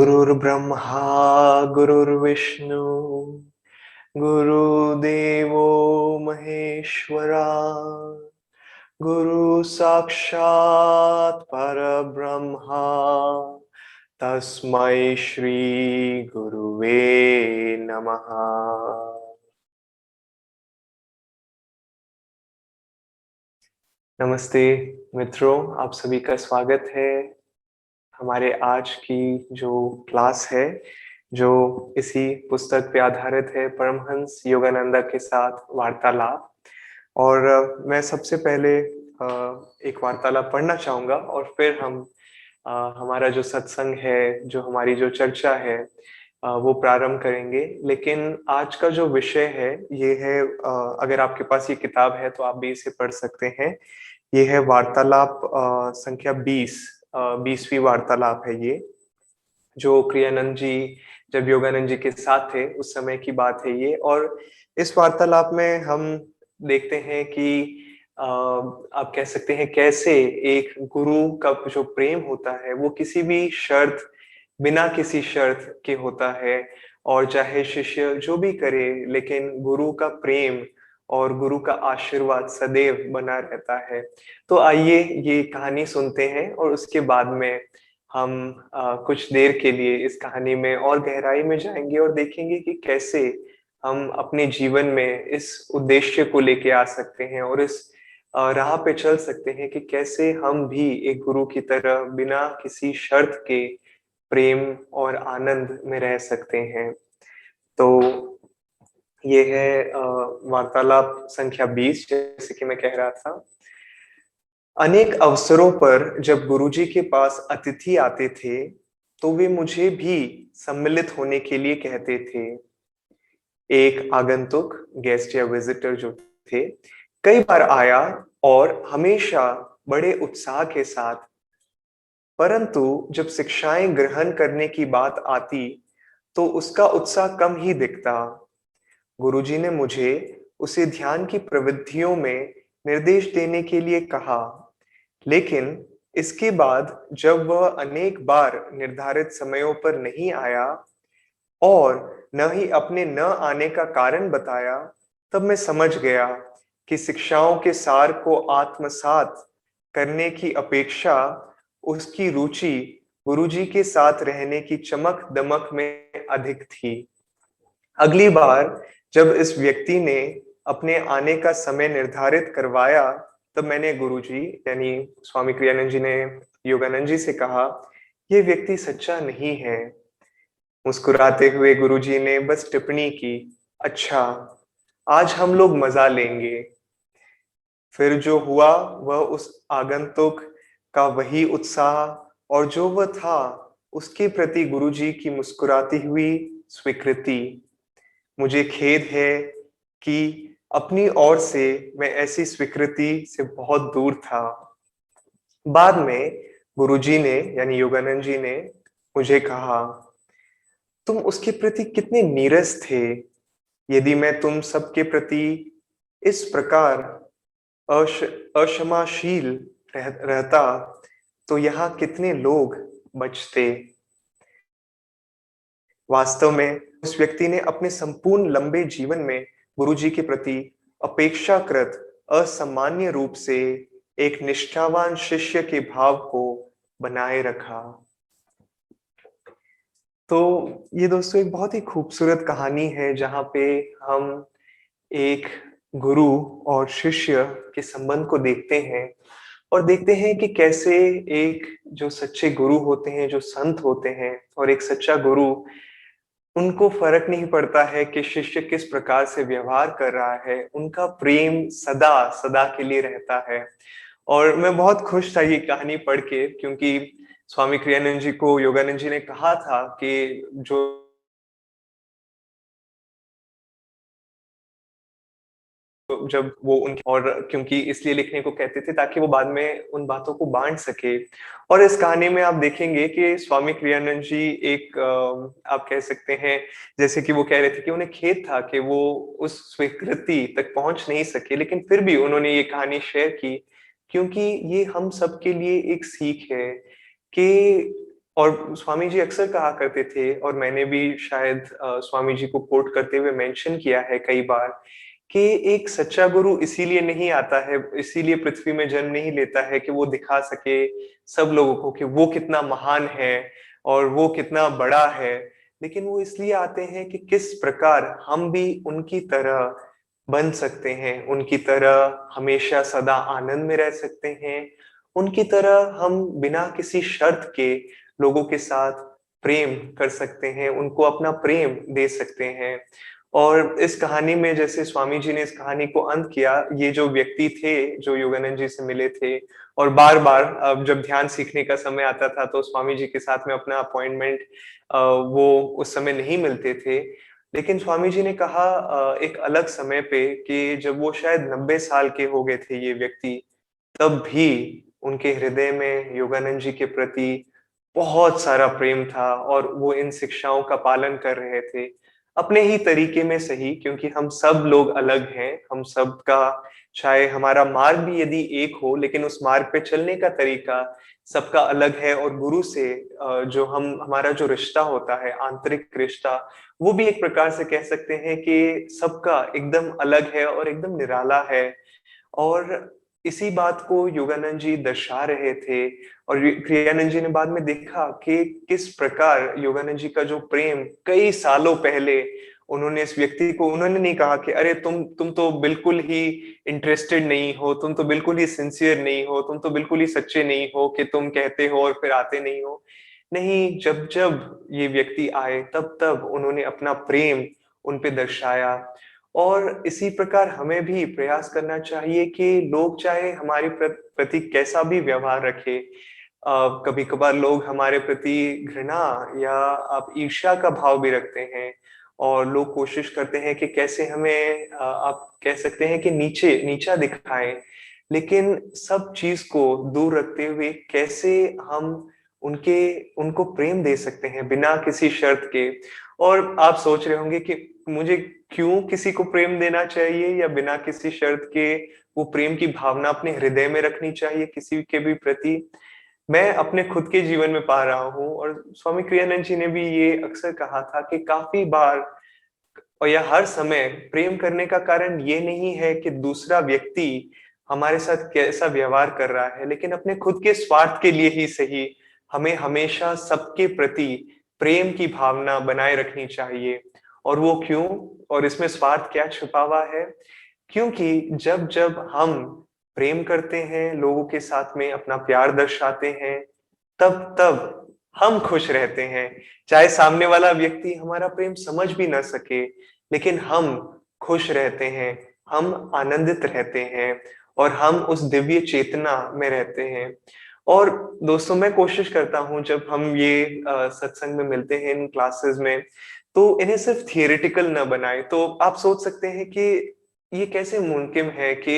गुरुर्ब्रह्मा गुरुर्विष्णु गुरुदेवो महेश्वरा गुरु साक्षात् परब्रह्मा तस्मै श्री गुरुवे नमः। नमस्ते मित्रों, आप सभी का स्वागत है हमारे आज की जो क्लास है, जो इसी पुस्तक पे आधारित है, परमहंस योगानंदा के साथ वार्तालाप। और मैं सबसे पहले एक वार्तालाप पढ़ना चाहूंगा और फिर हम हमारा जो सत्संग है, जो हमारी जो चर्चा है, वो प्रारंभ करेंगे। लेकिन आज का जो विषय है ये है, अगर आपके पास ये किताब है तो आप भी इसे पढ़ सकते हैं। ये है वार्तालाप संख्या 20, 20वीं वार्तालाप है ये, जो क्रियानंद जी जब योगानंद जी के साथ थे उस समय की बात है ये। और इस वार्तालाप में हम देखते हैं कि आप कह सकते हैं कैसे एक गुरु का जो प्रेम होता है वो किसी भी शर्त, बिना किसी शर्त के होता है। और चाहे शिष्य जो भी करे, लेकिन गुरु का प्रेम और गुरु का आशीर्वाद सदैव बना रहता है। तो आइए ये कहानी सुनते हैं और उसके बाद में हम कुछ देर के लिए इस कहानी में और गहराई में जाएंगे और देखेंगे कि कैसे हम अपने जीवन में इस उद्देश्य को लेके आ सकते हैं और इस राह पे चल सकते हैं कि कैसे हम भी एक गुरु की तरह बिना किसी शर्त के प्रेम और आनंद में रह सकते हैं। तो ये है वार्तालाप संख्या 20, जैसे कि मैं कह रहा था। अनेक अवसरों पर जब गुरुजी के पास अतिथि आते थे तो वे मुझे भी सम्मिलित होने के लिए कहते थे। एक आगंतुक, गेस्ट या विजिटर जो थे, कई बार आया और हमेशा बड़े उत्साह के साथ, परंतु जब शिक्षाएं ग्रहण करने की बात आती तो उसका उत्साह कम ही दिखता। गुरुजी ने मुझे उसे ध्यान की प्रवृत्तियों में निर्देश देने के लिए कहा, लेकिन इसके बाद जब वह अनेक बार निर्धारित समयों पर नहीं आया और न ही अपने न आने का कारण बताया, तब मैं समझ गया कि शिक्षाओं के सार को आत्मसात करने की अपेक्षा उसकी रुचि गुरुजी के साथ रहने की चमक दमक में अधिक थी। अगली बार जब इस व्यक्ति ने अपने आने का समय निर्धारित करवाया, तब मैंने गुरुजी यानी स्वामी क्रियानंद जी ने योगानंद जी से कहा, यह व्यक्ति सच्चा नहीं है। मुस्कुराते हुए गुरुजी ने बस टिप्पणी की, अच्छा, आज हम लोग मजा लेंगे। फिर जो हुआ वह उस आगंतुक का वही उत्साह और जो वह था उसके प्रति गुरुजी की मुस्कुराती हुई स्वीकृति। मुझे खेद है कि अपनी ओर से मैं ऐसी स्वीकृति से बहुत दूर था। बाद में गुरुजी ने यानी योगानंद जी ने मुझे कहा, तुम उसके प्रति कितने नीरस थे। यदि मैं तुम सबके प्रति इस प्रकार अक्षमाशील रहता तो यहाँ कितने लोग बचते। वास्तव में उस व्यक्ति ने अपने संपूर्ण लंबे जीवन में गुरुजी के प्रति अपेक्षाकृत असामान्य रूप से एक निष्ठावान शिष्य के भाव को बनाए रखा। तो ये दोस्तों एक बहुत ही खूबसूरत कहानी है जहाँ पे हम एक गुरु और शिष्य के संबंध को देखते हैं और देखते हैं कि कैसे एक जो सच्चे गुरु होते हैं, जो संत होते हैं, और एक सच्चा गुरु, उनको फर्क नहीं पड़ता है कि शिष्य किस प्रकार से व्यवहार कर रहा है, उनका प्रेम सदा सदा के लिए रहता है। और मैं बहुत खुश था ये कहानी पढ़ के, क्योंकि स्वामी क्रियानंद जी को योगानंद जी ने कहा था कि जो जब वो उनके, और क्योंकि इसलिए लिखने को कहते थे ताकि वो बाद में उन बातों को बांट सके। और इस कहानी में आप देखेंगे कि स्वामी क्रियानंद जी एक आप कह सकते हैं, जैसे कि वो कह रहे थे कि उन्हें खेद था कि वो उस स्वीकृति तक पहुंच नहीं सके, लेकिन फिर भी उन्होंने ये कहानी शेयर की, क्योंकि ये हम सबके लिए एक सीख है कि और स्वामी जी अक्सर कहा करते थे, और मैंने भी शायद स्वामी जी को कोट करते हुए मेंशन किया है कई बार, कि एक सच्चा गुरु इसीलिए नहीं आता है, इसीलिए पृथ्वी में जन्म नहीं लेता है कि वो दिखा सके सब लोगों को कि वो कितना महान है और वो कितना बड़ा है। लेकिन वो इसलिए आते हैं कि किस प्रकार हम भी उनकी तरह बन सकते हैं, उनकी तरह हमेशा सदा आनंद में रह सकते हैं, उनकी तरह हम बिना किसी शर्त के लोगों के साथ प्रेम कर सकते हैं, उनको अपना प्रेम दे सकते हैं। और इस कहानी में जैसे स्वामी जी ने इस कहानी को अंत किया, ये जो व्यक्ति थे जो योगानंद जी से मिले थे, और बार बार अब जब ध्यान सीखने का समय आता था तो स्वामी जी के साथ में अपना अपॉइंटमेंट वो उस समय नहीं मिलते थे। लेकिन स्वामी जी ने कहा एक अलग समय पे कि जब वो शायद 90 साल के हो गए थे ये व्यक्ति, तब भी उनके हृदय में योगानंद जी के प्रति बहुत सारा प्रेम था, और वो इन शिक्षाओं का पालन कर रहे थे अपने ही तरीके में सही, क्योंकि हम सब लोग अलग हैं, हम सबका चाहे हमारा मार्ग भी यदि एक हो, लेकिन उस मार्ग पे चलने का तरीका सबका अलग है। और गुरु से जो हम हमारा जो रिश्ता होता है, आंतरिक रिश्ता, वो भी एक प्रकार से कह सकते हैं कि सबका एकदम अलग है और एकदम निराला है। और इसी बात को योगानंद जी दर्शा रहे थे, और क्रियानंद जी ने बाद में देखा कि किस प्रकार योगानंद जी का जो प्रेम कई सालों पहले उन्होंने इस व्यक्ति को, उन्होंने नहीं कहा कि अरे तुम तो बिल्कुल ही इंटरेस्टेड नहीं हो, तुम तो बिल्कुल ही सिंसियर नहीं हो, तुम तो बिल्कुल ही सच्चे नहीं हो कि तुम कहते हो और फिर आते नहीं हो। नहीं, जब जब ये व्यक्ति आए तब तब उन्होंने अपना प्रेम उन पे दर्शाया। और इसी प्रकार हमें भी प्रयास करना चाहिए कि लोग चाहे हमारे प्रति कैसा भी व्यवहार रखे, कभी कभार लोग हमारे प्रति घृणा या आप ईर्ष्या का भाव भी रखते हैं, और लोग कोशिश करते हैं कि कैसे हमें आप कह सकते हैं कि नीचे नीचा दिखाएं। लेकिन सब चीज को दूर रखते हुए कैसे हम उनके उनको प्रेम दे सकते हैं बिना किसी शर्त के। और आप सोच रहे होंगे कि मुझे क्यों किसी को प्रेम देना चाहिए या बिना किसी शर्त के वो प्रेम की भावना अपने हृदय में रखनी चाहिए किसी के भी प्रति। मैं अपने खुद के जीवन में पा रहा हूँ, और स्वामी क्रियानंद जी ने भी ये अक्सर कहा था कि काफी बार और या हर समय प्रेम करने का कारण ये नहीं है कि दूसरा व्यक्ति हमारे साथ कैसा व्यवहार कर रहा है, लेकिन अपने खुद के स्वार्थ के लिए ही सही, हमें हमेशा सबके प्रति प्रेम की भावना बनाए रखनी चाहिए। और वो क्यों, और इसमें स्वार्थ क्या छुपा हुआ है? क्योंकि जब जब हम प्रेम करते हैं, लोगों के साथ में अपना प्यार दर्शाते हैं, तब तब हम खुश रहते हैं। चाहे सामने वाला व्यक्ति हमारा प्रेम समझ भी ना सके, लेकिन हम खुश रहते हैं, हम आनंदित रहते हैं, और हम उस दिव्य चेतना में रहते हैं। और दोस्तों, मैं कोशिश करता हूँ जब हम ये सत्संग में मिलते हैं इन क्लासेस में, तो इन्हें सिर्फ थियोरेटिकल न बनाए। तो आप सोच सकते हैं कि ये कैसे मुमकिन है, कि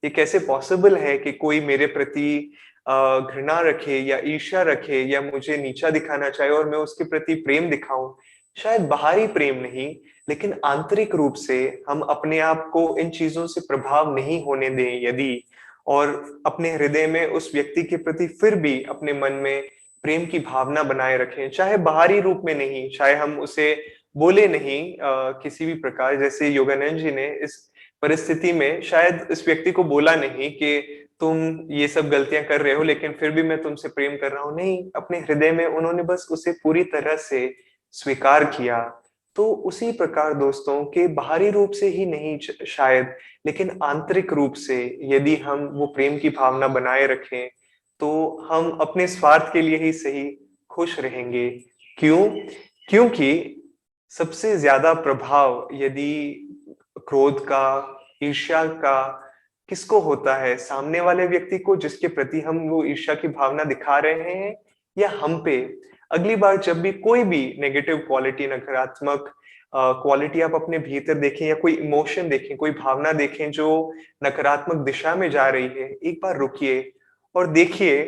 ये कैसे पॉसिबल है कि कोई मेरे प्रति घृणा रखे या ईर्ष्या रखे या मुझे नीचा दिखाना चाहे और मैं उसके प्रति प्रेम दिखाऊं। शायद बाहरी प्रेम नहीं, लेकिन आंतरिक रूप से हम अपने आप को इन चीजों से प्रभाव नहीं होने दें यदि, और अपने हृदय में उस व्यक्ति के प्रति फिर भी अपने मन में प्रेम की भावना बनाए रखें, चाहे बाहरी रूप में नहीं, चाहे हम उसे बोले नहीं किसी भी प्रकार। जैसे योगानंद जी ने इस परिस्थिति में शायद इस व्यक्ति को बोला नहीं कि तुम ये सब गलतियां कर रहे हो लेकिन फिर भी मैं तुमसे प्रेम कर रहा हूं, नहीं, अपने हृदय में उन्होंने बस उसे पूरी तरह से स्वीकार किया। तो उसी प्रकार दोस्तों के बाहरी रूप से ही नहीं शायद, लेकिन आंतरिक रूप से यदि हम वो प्रेम की भावना बनाए रखें, तो हम अपने स्वार्थ के लिए ही सही खुश रहेंगे। क्यों? क्योंकि सबसे ज्यादा प्रभाव यदि क्रोध का, ईर्ष्या का किसको होता है? सामने वाले व्यक्ति को जिसके प्रति हम वो ईर्ष्या की भावना दिखा रहे हैं, या हम पे? अगली बार जब भी कोई भी नेगेटिव क्वालिटी, नकारात्मक क्वालिटी आप अपने भीतर देखें, या कोई इमोशन देखें, कोई भावना देखें जो नकारात्मक दिशा में जा रही है, एक बार रुकिए और देखिए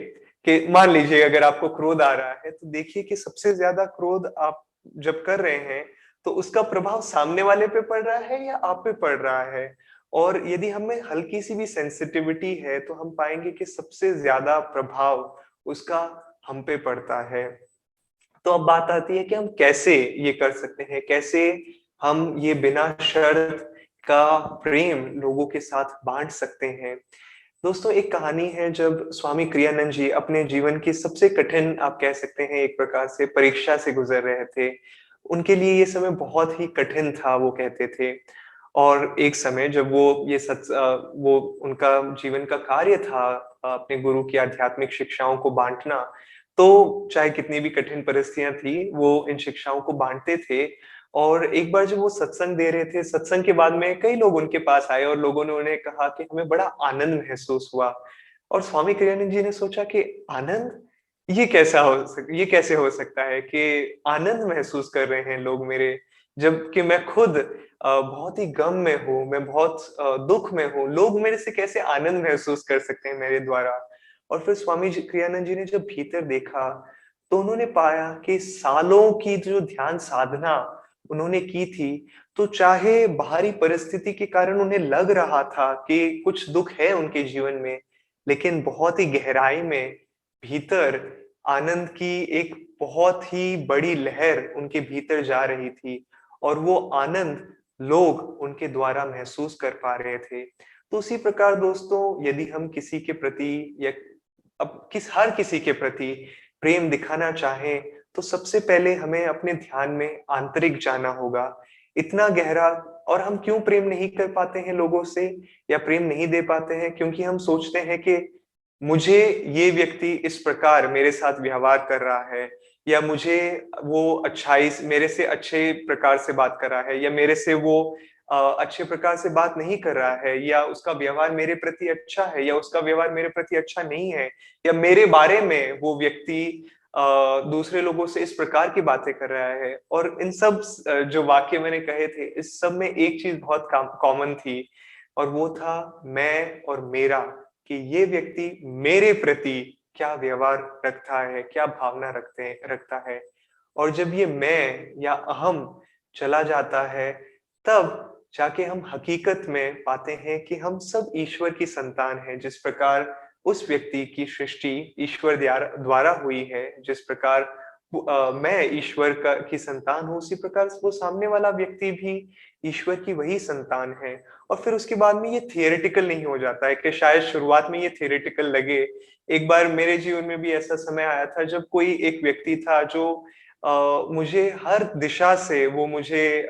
कि मान लीजिए अगर आपको क्रोध आ रहा है, तो देखिए कि सबसे ज्यादा क्रोध आप जब कर रहे हैं, तो उसका प्रभाव सामने वाले पे पड़ रहा है या आप पे पड़ रहा है? और यदि हमें हल्की सी भी सेंसिटिविटी है, तो हम पाएंगे कि सबसे ज्यादा प्रभाव उसका हम पे पड़ता है। तो अब बात आती है कि हम कैसे ये कर सकते हैं, कैसे हम ये बिना शर्त का प्रेम लोगों के साथ बाँट सकते हैं। दोस्तों, एक कहानी है जब स्वामी क्रियानंद जी अपने जीवन की सबसे कठिन, आप कह सकते हैं एक प्रकार से, परीक्षा से गुज़र रहे थे। उनके लिए ये समय बहुत ही कठिन था, वो कहते थे। और एक समय जब वो उनका जीवन का कार्य था अपने गुरु की आध्यात्मिक शिक्षाओं को बाँटना, तो चाहे कितनी भी कठिन परिस्थितियाँ थी, वो इन शिक्षाओं को बाँटते थे। और एक बार जब वो सत्संग दे रहे थे, सत्संग के बाद में कई लोग उनके पास आए और लोगों ने उन्हें कहा कि हमें बड़ा आनंद महसूस हुआ। और स्वामी क्रियानंद जी ने सोचा कि आनंद? ये कैसे हो सकता है कि आनंद महसूस कर रहे हैं लोग मेरे, जबकि मैं खुद बहुत ही गम में हूँ, मैं बहुत दुःख में हूँ, लोग मेरे से कैसे आनंद महसूस कर सकते हैं मेरे द्वारा? और फिर स्वामी जी क्रियानंद जी ने जब भीतर देखा, तो उन्होंने पाया कि सालों की जो ध्यान साधना उन्होंने की थी, तो चाहे बाहरी परिस्थिति के कारण उन्हें लग रहा था कि कुछ दुःख है उनके जीवन में, लेकिन बहुत ही गहराई में भीतर आनंद की एक बहुत ही बड़ी लहर उनके भीतर जा रही थी और वो आनंद लोग उनके द्वारा महसूस कर पा रहे थे। तो उसी प्रकार दोस्तों, यदि हम किसी के प्रति या हर किसी के प्रति प्रेम दिखाना चाहें, तो सबसे पहले हमें अपने ध्यान में आंतरिक जाना होगा। इतना गहरा। और हम क्यों प्रेम नहीं कर पाते हैं लोगों से या प्रेम नहीं दे पाते हैं? क्योंकि हम सोचते हैं कि मुझे ये व्यक्ति इस प्रकार मेरे साथ व्यवहार कर रहा है, या मुझे वो मेरे से अच्छे प्रकार से बात कर रहा है, या मेरे से वो अच्छे प्रकार से बात नहीं कर रहा है, या उसका व्यवहार मेरे प्रति अच्छा है, या उसका व्यवहार मेरे प्रति अच्छा नहीं है, या मेरे बारे में वो व्यक्ति दूसरे लोगों से इस प्रकार की बातें कर रहा है। और इन सब जो वाक्य मैंने कहे थे, इस सब में एक चीज बहुत कॉमन थी, और वो था मैं और मेरा, कि ये व्यक्ति मेरे प्रति क्या व्यवहार रखता है, क्या भावना रखता है। और जब ये मैं या अहम चला जाता है, तब जाके हम हकीकत में पाते हैं कि हम सब ईश्वर की संतान हैं। जिस प्रकार उस व्यक्ति की सृष्टि ईश्वर द्वारा हुई है, जिस प्रकार मैं ईश्वर का की संतान हूँ, उसी प्रकार वो सामने वाला व्यक्ति भी ईश्वर की वही संतान है। और फिर उसके बाद में ये थियोरेटिकल नहीं हो जाता है कि शायद शुरुआत में ये थियोरेटिकल लगे। एक बार मेरे जीवन में भी ऐसा समय आया था जब कोई एक व्यक्ति था जो मुझे हर दिशा से वो मुझे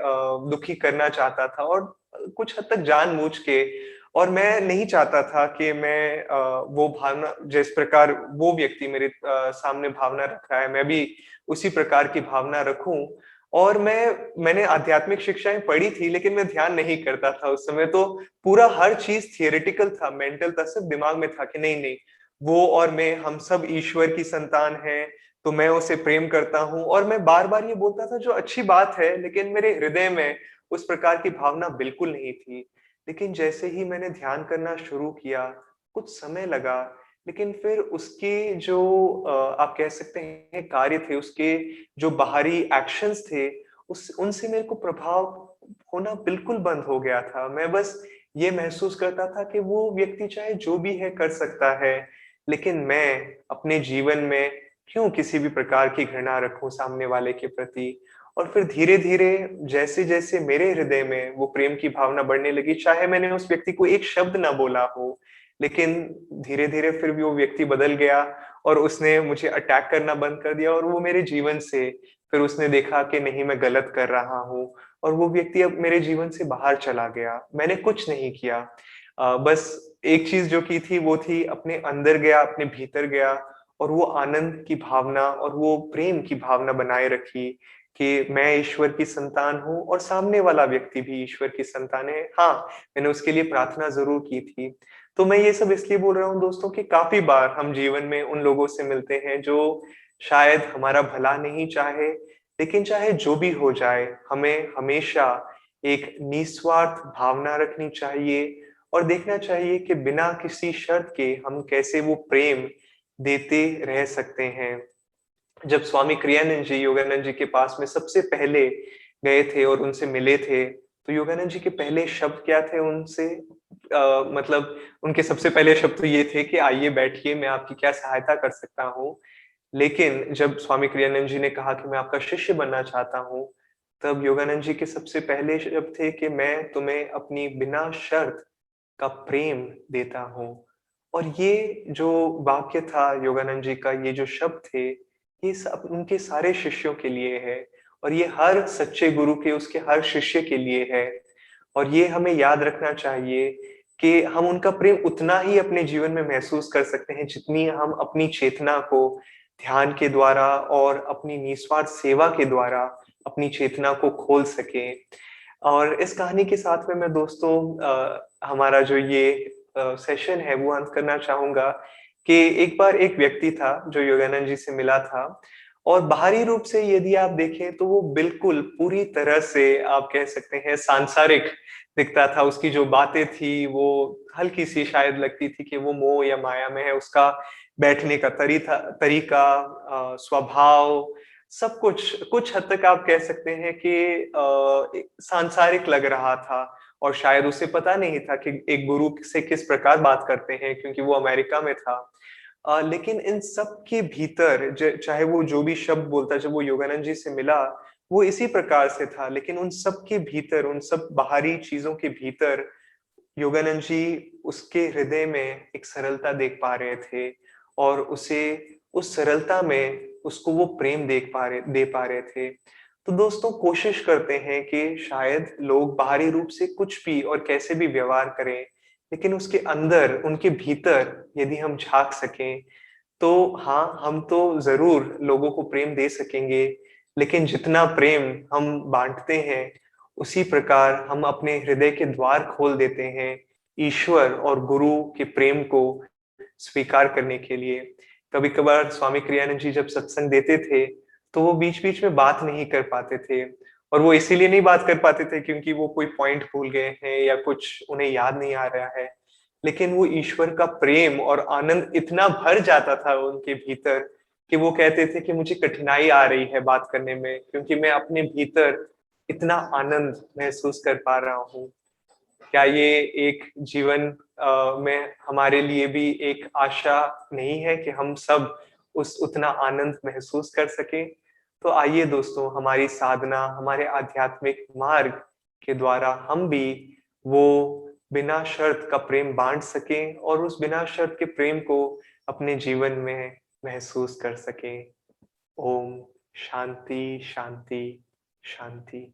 दुखी करना चाहता था, और कुछ हद तक जानबूझ के। और मैं नहीं चाहता था कि मैं वो भावना, जिस प्रकार वो व्यक्ति मेरे सामने भावना रख रहा है, मैं भी उसी प्रकार की भावना रखूं। और मैंने आध्यात्मिक शिक्षाएं पढ़ी थी, लेकिन मैं ध्यान नहीं करता था उस समय। तो पूरा हर चीज थियोरेटिकल था, मेंटल था, सिर्फ दिमाग में था कि नहीं नहीं, वो और मैं, हम सब ईश्वर की संतान हैं, तो मैं उसे प्रेम करता हूँ। और मैं बार बार ये बोलता था, जो अच्छी बात है, लेकिन मेरे हृदय में उस प्रकार की भावना बिल्कुल नहीं थी। लेकिन जैसे ही मैंने ध्यान करना शुरू किया, कुछ समय लगा, लेकिन फिर उसके जो आप कह सकते हैं कार्य थे, उसके जो बाहरी एक्शंस थे, उस उनसे मेरे को प्रभाव होना बिल्कुल बंद हो गया था। मैं बस ये महसूस करता था कि वो व्यक्ति चाहे जो भी है कर सकता है, लेकिन मैं अपने जीवन में क्यों किसी भी प्रकार की घृणा रखूं सामने वाले के प्रति। और फिर धीरे-धीरे जैसे-जैसे मेरे हृदय में वो प्रेम की भावना बढ़ने लगी, चाहे मैंने उस व्यक्ति को एक शब्द ना बोला हो, लेकिन धीरे-धीरे फिर भी वो व्यक्ति बदल गया, और उसने मुझे अटैक करना बंद कर दिया, और वो मेरे जीवन से, फिर उसने देखा कि नहीं, मैं गलत कर रहा हूँ, और वो व्यक्ति अब मेरे जीवन से बाहर चला गया। मैंने कुछ नहीं किया। बस एक चीज़ जो की थी वो थी, अपने अंदर गया, अपने भीतर गया, और वो आनंद की भावना और वो प्रेम की भावना बनाए रखी कि मैं ईश्वर की संतान हूँ और सामने वाला व्यक्ति भी ईश्वर की संतान है। हाँ, मैंने उसके लिए प्रार्थना ज़रूर की थी। तो मैं ये सब इसलिए बोल रहा हूँ दोस्तों कि काफ़ी बार हम जीवन में उन लोगों से मिलते हैं जो शायद हमारा भला नहीं चाहे, लेकिन चाहे जो भी हो जाए, हमें हमेशा एक निस्वार्थ भावना रखनी चाहिए, और देखना चाहिए कि बिना किसी शर्त के हम कैसे वो प्रेम देते रह सकते हैं। जब स्वामी क्रियानंद जी योगानंद जी के पास में सबसे पहले गए थे और उनसे मिले थे, तो योगानंद जी के पहले शब्द क्या थे उनसे? मतलब उनके सबसे पहले शब्द तो ये थे कि आइए बैठिए, मैं आपकी क्या सहायता कर सकता हूँ। लेकिन जब स्वामी क्रियानंद जी ने कहा कि मैं आपका शिष्य बनना चाहता हूँ, तब योगानंद जी के सबसे पहले शब्द थे कि मैं तुम्हें अपनी बिना शर्त का प्रेम देता हूँ। और ये जो वाक्य था योगानंद जी का, ये जो शब्द थे, ये सब उनके सारे शिष्यों के लिए है और ये हर सच्चे गुरु के, उसके हर शिष्य के लिए है। और ये हमें याद रखना चाहिए कि हम उनका प्रेम उतना ही अपने जीवन में महसूस कर सकते हैं, जितनी हम अपनी चेतना को ध्यान के द्वारा और अपनी निस्वार्थ सेवा के द्वारा अपनी चेतना को खोल सकें। और इस कहानी के साथ में मैं दोस्तों हमारा जो ये सेशन है वो अंत करना चाहूँगा कि एक बार एक व्यक्ति था जो योगानंद जी से मिला था और बाहरी रूप से यदि आप देखें तो वो बिल्कुल पूरी तरह से आप कह सकते हैं सांसारिक दिखता था। उसकी जो बातें थी वो हल्की-सी शायद लगती थी कि वो मोह या माया में है। उसका बैठने का तरीका, स्वभाव, सब कुछ कुछ हद तक आप कह सकते हैं कि एक सांसारिक लग रहा था और शायद उसे पता नहीं था कि एक गुरु से किस प्रकार बात करते हैं, क्योंकि वो अमेरिका में था। लेकिन इन सब के भीतर चाहे वो जो भी शब्द बोलता जब वो योगानंद जी से मिला, वो इसी प्रकार से था। लेकिन उन सब के भीतर, उन सब बाहरी चीजों के भीतर योगानंद जी उसके हृदय में एक सरलता देख पा रहे थे और उसे उस सरलता में उसको वो प्रेम दे पा रहे थे। तो दोस्तों कोशिश करते हैं कि शायद लोग बाहरी रूप से कुछ भी और कैसे भी व्यवहार करें, लेकिन उसके अंदर, उनके भीतर यदि हम झाँक सकें, तो हाँ, हम तो ज़रूर लोगों को प्रेम दे सकेंगे, लेकिन जितना प्रेम हम बाँटते हैं, उसी प्रकार हम अपने हृदय के द्वार खोल देते हैं, ईश्वर और गुरु के प्रेम को स्वीकार करने के लिए। कभी-कभार स्वामी क्रियानंद जी जब सत्संग देते थे, तो वो बीच-बीच में बात नहीं कर पाते थे और वो इसीलिए नहीं बात कर पाते थे क्योंकि वो कोई पॉइंट भूल गए हैं या कुछ उन्हें याद नहीं आ रहा है। लेकिन वो ईश्वर का प्रेम और आनंद इतना भर जाता था उनके भीतर कि वो कहते थे कि मुझे कठिनाई आ रही है बात करने में, क्योंकि मैं अपने भीतर इतना आनंद महसूस कर पा रहा हूँ। क्या ये एक जीवन में हमारे लिए भी एक आशा नहीं है कि हम सब उस उतना आनंद महसूस कर सकें? तो आइए दोस्तों, हमारी साधना, हमारे आध्यात्मिक मार्ग के द्वारा हम भी वो बिना शर्त का प्रेम बाँट सकें और उस बिना शर्त के प्रेम को अपने जीवन में महसूस कर सकें। ओम शांति, शांति, शांति।